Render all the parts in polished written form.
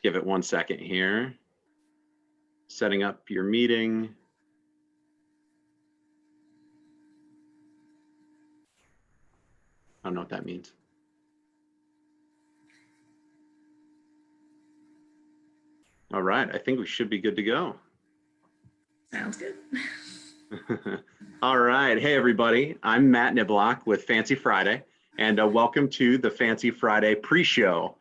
give it 1 second here. Setting up your meeting. I don't know what that means. All right, I think we should be good to go. Sounds good. All right, hey everybody, I'm Matt Niblock with Fancy Friday, and welcome to the Fancy Friday pre-show.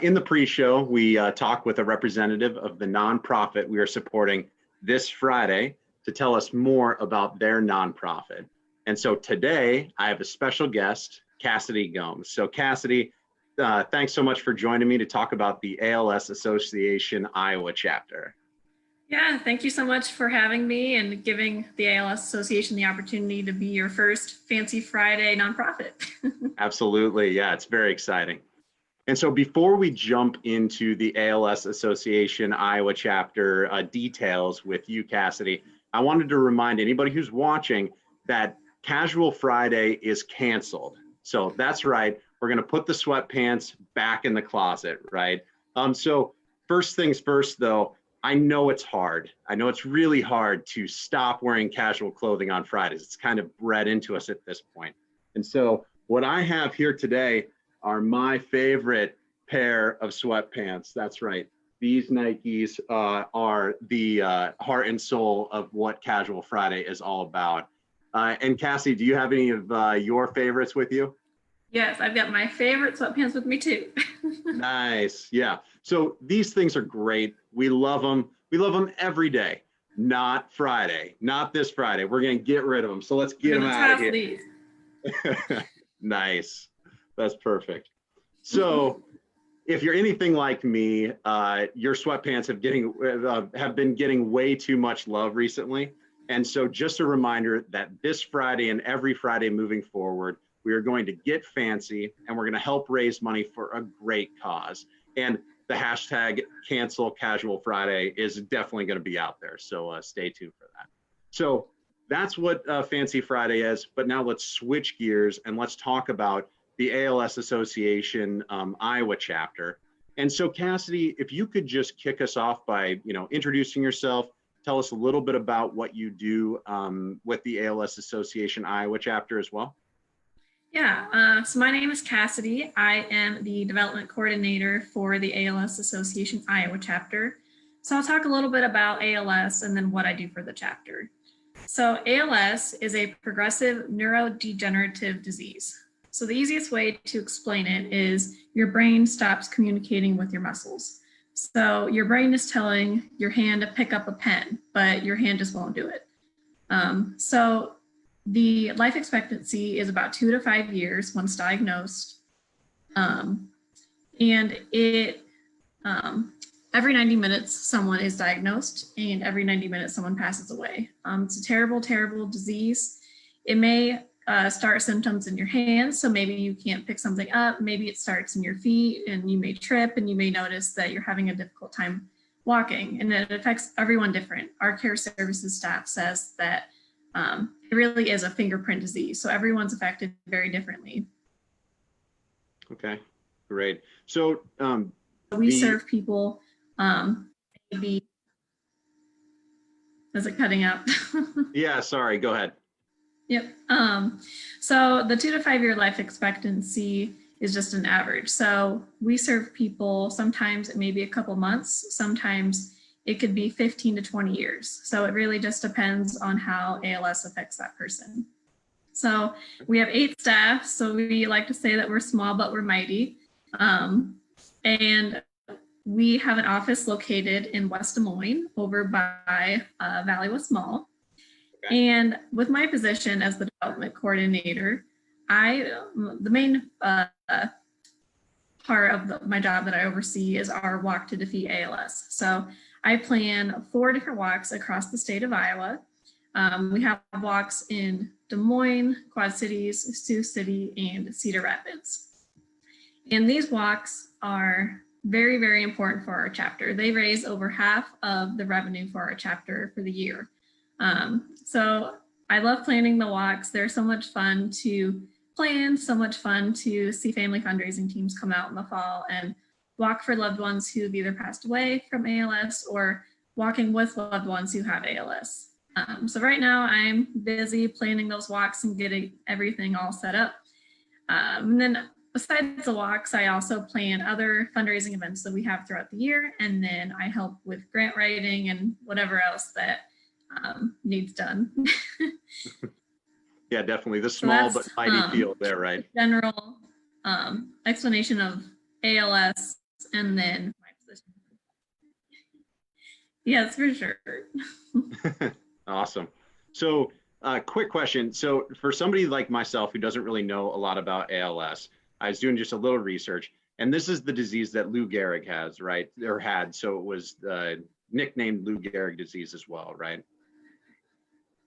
In the pre-show, we talk with a representative of the nonprofit we are supporting this Friday to tell us more about their nonprofit. And so today, I have a special guest, Cassidy Gomes. So Cassidy, thanks so much for joining me to talk about the ALS Association Iowa chapter. Yeah, thank you so much for having me and giving the ALS Association the opportunity to be your first Fancy Friday nonprofit. Absolutely, yeah, it's very exciting. And so before we jump into the ALS Association Iowa chapter details with you, Cassidy, I wanted to remind anybody who's watching that Casual Friday is canceled. So that's right, we're gonna put the sweatpants back in the closet, right? So first things first though, I know it's hard. I know it's really hard to stop wearing casual clothing on Fridays. It's kind of bred into us at this point. And so what I have here today are my favorite pair of sweatpants. That's right. These Nikes are the heart and soul of what Casual Friday is all about. And Cassie, do you have any of your favorites with you? Yes, I've got my favorite sweatpants with me too. Nice, yeah. So these things are great. We love them. We love them every day. Not Friday, not this Friday. We're gonna get rid of them. So let's get them out of here. Nice, that's perfect. So if you're anything like me, your sweatpants have been getting way too much love recently. And so just a reminder that this Friday and every Friday moving forward, we are going to get fancy and we're going to help raise money for a great cause. And the hashtag cancel Casual Friday is definitely going to be out there. So stay tuned for that. So that's what Fancy Friday is. But now let's switch gears and let's talk about the ALS Association Iowa chapter. And so Cassidy, if you could just kick us off by introducing yourself, tell us a little bit about what you do with the ALS Association Iowa chapter as well. Yeah, so my name is Cassidy. I am the development coordinator for the ALS Association Iowa chapter. So I'll talk a little bit about ALS and then what I do for the chapter. So ALS is a progressive neurodegenerative disease. So the easiest way to explain it is your brain stops communicating with your muscles. So your brain is telling your hand to pick up a pen, but your hand just won't do it. So the life expectancy is about 2 to 5 years once diagnosed. And every 90 minutes, someone is diagnosed, and every 90 minutes, someone passes away. It's a terrible, terrible disease. It may start symptoms in your hands, so maybe you can't pick something up. Maybe it starts in your feet, and you may trip, and you may notice that you're having a difficult time walking, and it affects everyone different. Our care services staff says that it really is a fingerprint disease, so everyone's affected very differently. Okay, great. So we serve people, maybe, is it cutting out? Yeah, sorry, go ahead. Yep. So the 2 to 5 year life expectancy is just an average. So we serve people, sometimes it may be a couple months, sometimes it could be 15 to 20 years. So it really just depends on how ALS affects that person. So we have 8 staff. So we like to say that we're small, but we're mighty. And we have an office located in West Des Moines over by Valley West Mall. Okay. And with my position as the development coordinator, the main part of my job that I oversee is our Walk to Defeat ALS. So I plan 4 different walks across the state of Iowa. We have walks in Des Moines, Quad Cities, Sioux City, and Cedar Rapids. And these walks are very, very important for our chapter. They raise over half of the revenue for our chapter for the year. So I love planning the walks. They're so much fun to plan, so much fun to see family fundraising teams come out in the fall and walk for loved ones who've either passed away from ALS or walking with loved ones who have ALS. So right now I'm busy planning those walks and getting everything all set up. And then besides the walks, I also plan other fundraising events that we have throughout the year. And then I help with grant writing and whatever else that needs done. Yeah, definitely the small but mighty field there, right? General explanation of ALS and then my position. Yes, for sure. Awesome. So quick question. So for somebody like myself who doesn't really know a lot about ALS, I was doing just a little research, and this is the disease that Lou Gehrig has, right? Or had. So it was nicknamed Lou Gehrig disease as well, right?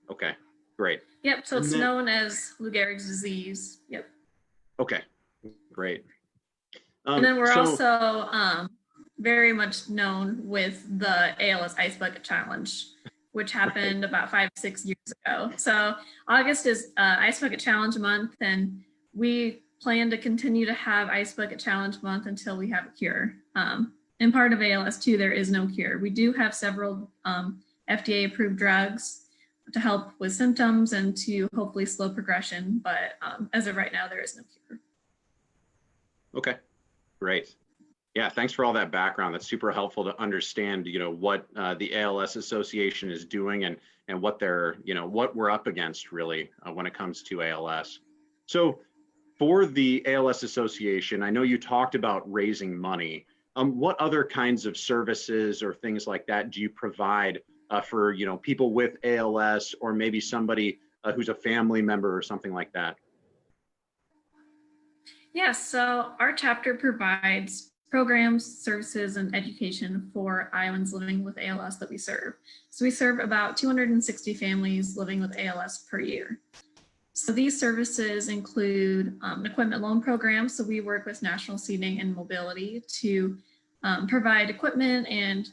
Okay, great. Yep, so it's known as Lou Gehrig's disease. Yep. Okay, great. And then we're also very much known with the ALS Ice Bucket Challenge, which happened about 5-6 years ago. So August is Ice Bucket Challenge month, and we plan to continue to have Ice Bucket Challenge month until we have a cure. And part of ALS too, there is no cure. We do have several FDA approved drugs to help with symptoms and to hopefully slow progression, but as of right now, there is no cure. Okay, great. Yeah, thanks for all that background. That's super helpful to understand, what the ALS Association is doing and what they're, what we're up against really when it comes to ALS. So for the ALS Association, I know you talked about raising money. What other kinds of services or things like that do you provide for, people with ALS or maybe somebody who's a family member or something like that? Yeah, so our chapter provides programs, services, and education for Iowans living with ALS that we serve. So we serve about 260 families living with ALS per year. So these services include an equipment loan program. So we work with National Seating and Mobility to provide equipment and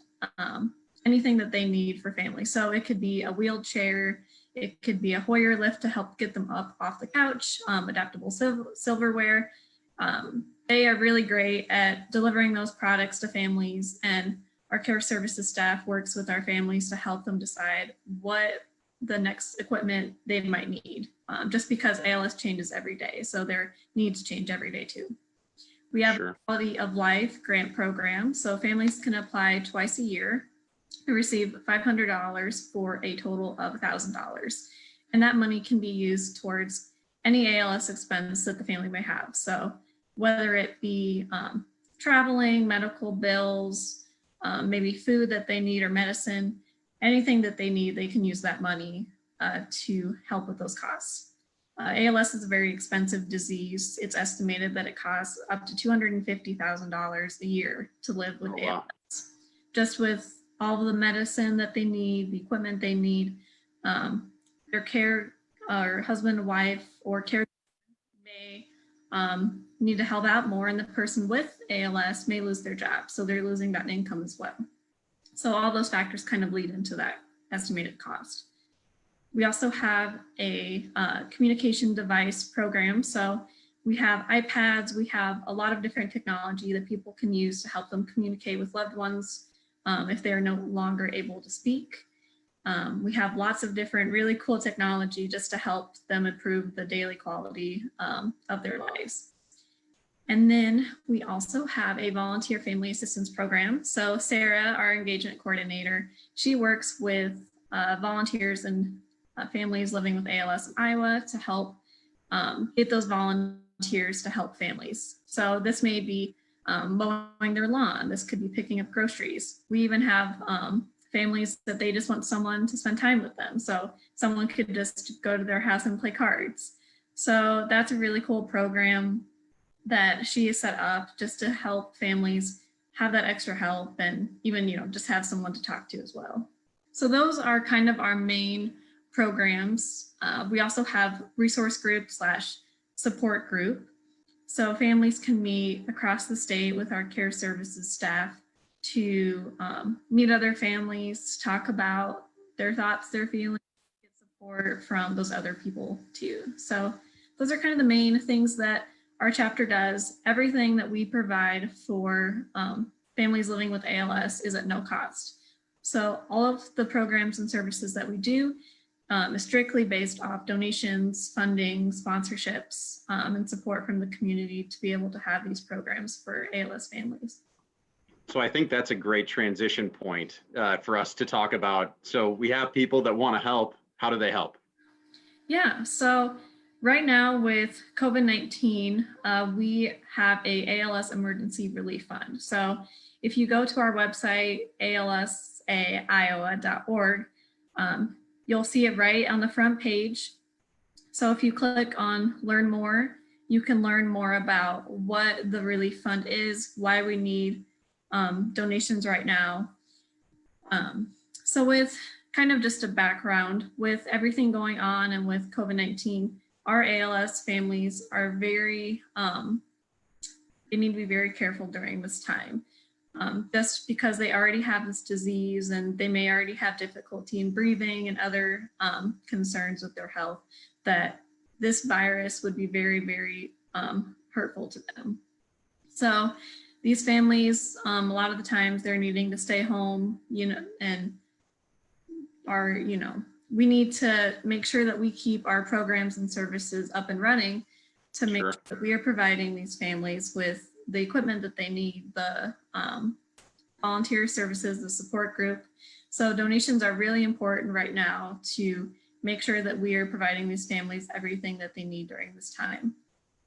anything that they need for families. So it could be a wheelchair, it could be a Hoyer lift to help get them up off the couch, adaptable silverware. They are really great at delivering those products to families, and our care services staff works with our families to help them decide what the next equipment they might need, just because ALS changes every day. So their needs change every day too. We have a quality of life grant program. So families can apply twice a year and receive $500 for a total of $1,000. And that money can be used towards any ALS expense that the family may have. So whether it be traveling, medical bills, maybe food that they need or medicine, anything that they need, they can use that money to help with those costs. ALS is a very expensive disease. It's estimated that it costs up to $250,000 a year to live with ALS. Just with all of the medicine that they need, the equipment they need, their care or husband, wife, or care may need to help out more, and the person with ALS may lose their job. So they're losing that income as well. So all those factors kind of lead into that estimated cost. We also have a communication device program. So we have iPads, we have a lot of different technology that people can use to help them communicate with loved ones if they're no longer able to speak. We have lots of different really cool technology just to help them improve the daily quality of their lives. And then we also have a volunteer family assistance program. So Sarah, our engagement coordinator, she works with volunteers and families living with ALS in Iowa to help get those volunteers to help families. So this may be mowing their lawn. This could be picking up groceries. We even have families that they just want someone to spend time with them. So someone could just go to their house and play cards. So that's a really cool program that she has set up just to help families have that extra help and even, just have someone to talk to as well. So those are kind of our main programs. We also have resource group / support group. So families can meet across the state with our care services staff to meet other families, talk about their thoughts, their feelings, get support from those other people too. So those are kind of the main things that our chapter does, everything that we provide for families living with ALS is at no cost. So all of the programs and services that we do is strictly based off donations, funding, sponsorships, and support from the community to be able to have these programs for ALS families. So I think that's a great transition point for us to talk about. So we have people that want to help. How do they help? Yeah, so right now with COVID-19, we have a ALS Emergency Relief Fund. So if you go to our website, alsaiowa.org, you'll see it right on the front page. So if you click on Learn More, you can learn more about what the relief fund is, why we need donations right now. So with kind of just a background, with everything going on and with COVID-19, our ALS families are very, they need to be very careful during this time. Just because they already have this disease and they may already have difficulty in breathing and other concerns with their health, that this virus would be very, very hurtful to them. So these families, a lot of the times they're needing to stay home, and are, we need to make sure that we keep our programs and services up and running to make sure that we are providing these families with the equipment that they need, the volunteer services, the support group. So donations are really important right now to make sure that we are providing these families everything that they need during this time.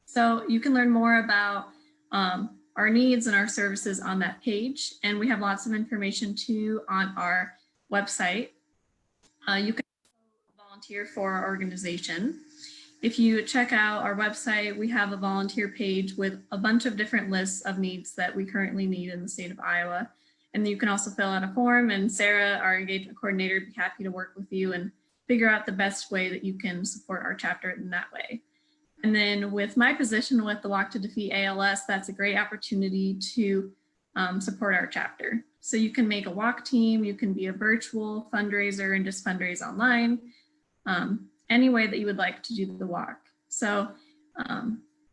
So you can learn more about our needs and our services on that page. And we have lots of information too on our website. You can volunteer for our organization. If you check out our website, we have a volunteer page with a bunch of different lists of needs that we currently need in the state of Iowa. And you can also fill out a form, and Sarah, our engagement coordinator, would be happy to work with you and figure out the best way that you can support our chapter in that way. And then with my position with the Walk to Defeat ALS, that's a great opportunity to support our chapter. So you can make a walk team, you can be a virtual fundraiser and just fundraise online, any way that you would like to do the walk. So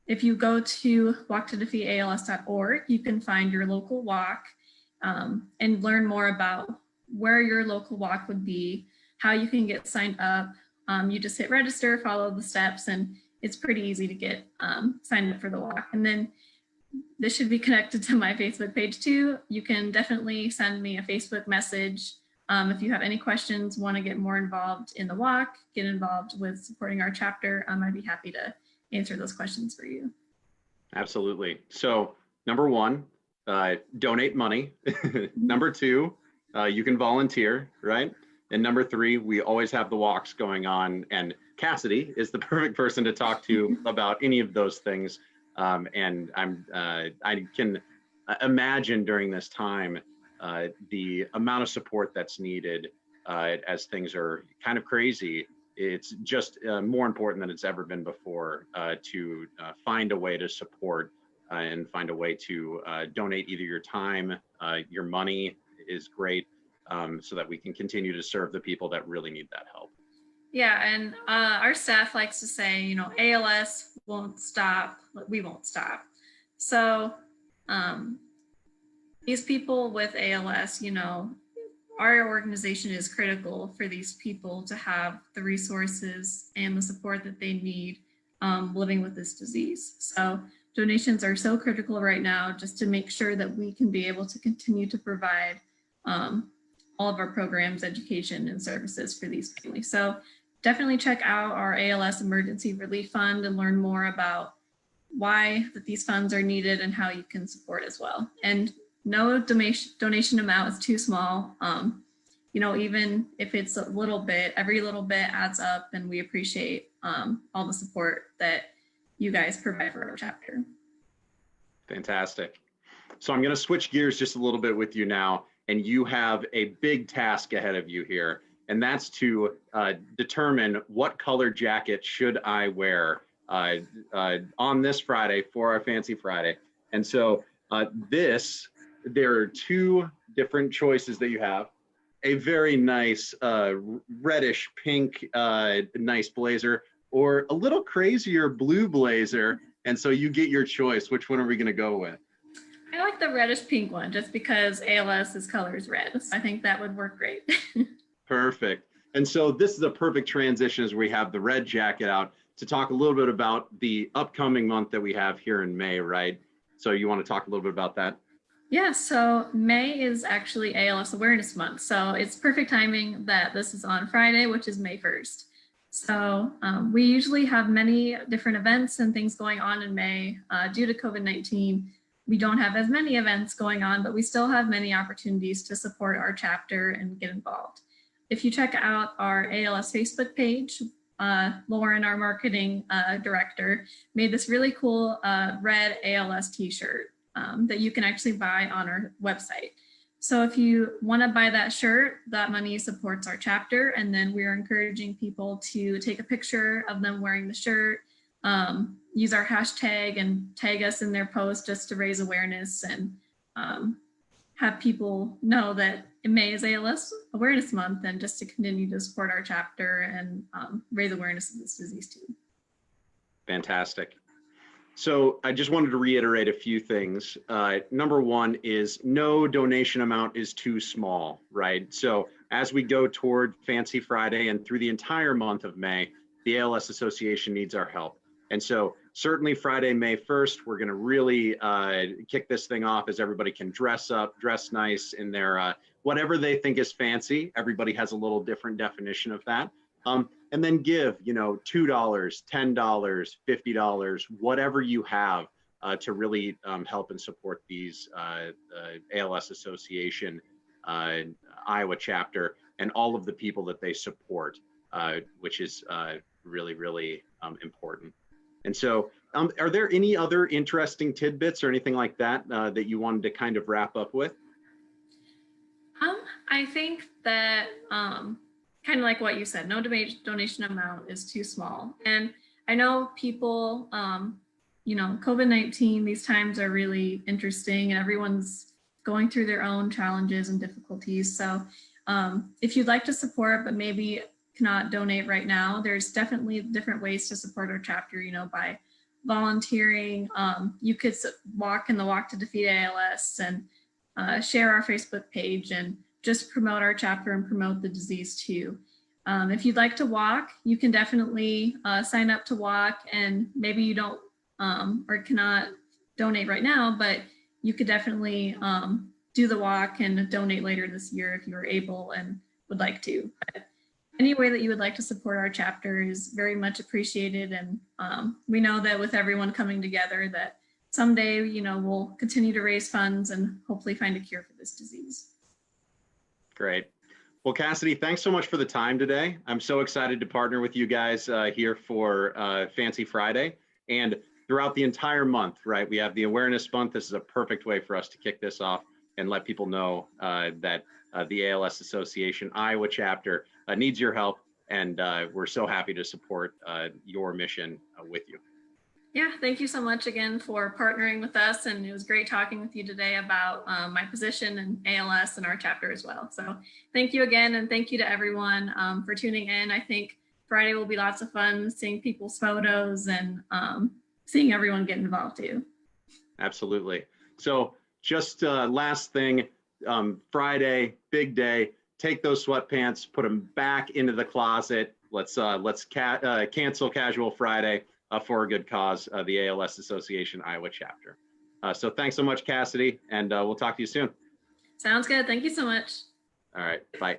if you go to walktodefeatals.org, you can find your local walk and learn more about where your local walk would be, how you can get signed up. You just hit register, follow the steps, and it's pretty easy to get signed up for the walk. And then this should be connected to my Facebook page too. You can definitely send me a Facebook message if you have any questions, want to get more involved in the walk, get involved with supporting our chapter. I'd be happy to answer those questions for you. Absolutely. So number one, donate money. Number two, you can volunteer, right? And number three, we always have the walks going on, and Cassidy is the perfect person to talk to about any of those things. And I can imagine during this time the amount of support that's needed as things are kind of crazy. It's just more important than it's ever been before to find a way to support and find a way to donate either your time, your money is great, so that we can continue to serve the people that really need that help. Yeah, and our staff likes to say, ALS won't stop, we won't stop. So these people with ALS, our organization is critical for these people to have the resources and the support that they need living with this disease. So donations are so critical right now just to make sure that we can be able to continue to provide all of our programs, education, and services for these families. So definitely check out our ALS Emergency Relief Fund and learn more about why that these funds are needed and how you can support as well. And no donation amount is too small. Even if it's a little bit, every little bit adds up, and we appreciate all the support that you guys provide for our chapter. Fantastic. So I'm going to switch gears just a little bit with you now, and you have a big task ahead of you here, and that's to determine what color jacket should I wear on this Friday for our Fancy Friday. And so there are two different choices that you have. A very nice reddish pink, nice blazer, or a little crazier blue blazer And so you get your choice. Which one are we going to go with? I like the reddish pink one just because ALS's color is red. So I think that would work great. Perfect. And so this is a perfect transition as we have the red jacket out to talk a little bit about the upcoming month that we have here in May, right? So you want to talk a little bit about that? Yeah, so May is actually ALS Awareness Month. So it's perfect timing that this is on Friday, which is May 1st. So we usually have many different events and things going on in May. Due to COVID-19, we don't have as many events going on, but we still have many opportunities to support our chapter and get involved. If you check out our ALS Facebook page, Lauren, our marketing director, made this really cool red ALS t-shirt that you can actually buy on our website. So if you want to buy that shirt, that money supports our chapter. And then we're encouraging people to take a picture of them wearing the shirt, use our hashtag and tag us in their post just to raise awareness and have people know that May is ALS Awareness Month and just to continue to support our chapter and raise awareness of this disease too. Fantastic. So I just wanted to reiterate a few things. Number one is no donation amount is too small, right? So as we go toward Fancy Friday and through the entire month of May, the ALS Association needs our help. And so certainly Friday, May 1st, we're going to really kick this thing off as everybody can dress up, dress nice in their whatever they think is fancy. Everybody has a little different definition of that. And then give, $2, $10, $50, whatever you have to really help and support these ALS Association Iowa chapter and all of the people that they support, which is really, really important. And so are there any other interesting tidbits or anything like that that you wanted to kind of wrap up with? I think that kind of like what you said, no donation amount is too small. And I know people, COVID-19, these times are really interesting and everyone's going through their own challenges and difficulties. So if you'd like to support, but maybe cannot donate right now, there's definitely different ways to support our chapter, by volunteering. You could walk in the Walk to Defeat ALS and share our Facebook page and just promote our chapter and promote the disease too. If you'd like to walk, you can definitely sign up to walk, and maybe you don't or cannot donate right now, but you could definitely do the walk and donate later this year if you're able and would like to. But any way that you would like to support our chapter is very much appreciated. And we know that with everyone coming together that someday, we'll continue to raise funds and hopefully find a cure for this disease. Great. Well, Cassidy, thanks so much for the time today. I'm so excited to partner with you guys here for Fancy Friday and throughout the entire month, right? We have the Awareness Month. This is a perfect way for us to kick this off and let people know that the ALS Association Iowa chapter needs your help. And we're so happy to support your mission with you. Yeah, thank you so much again for partnering with us. And it was great talking with you today about my position in ALS and our chapter as well. So thank you again. And thank you to everyone for tuning in. I think Friday will be lots of fun seeing people's photos and seeing everyone get involved too. Absolutely. So just last thing, Friday, big day, take those sweatpants, put them back into the closet. Let's cancel Casual Friday. For a good cause, the ALS Association Iowa chapter. So thanks so much, Cassidy, and we'll talk to you soon. Sounds good. Thank you so much. All right, bye.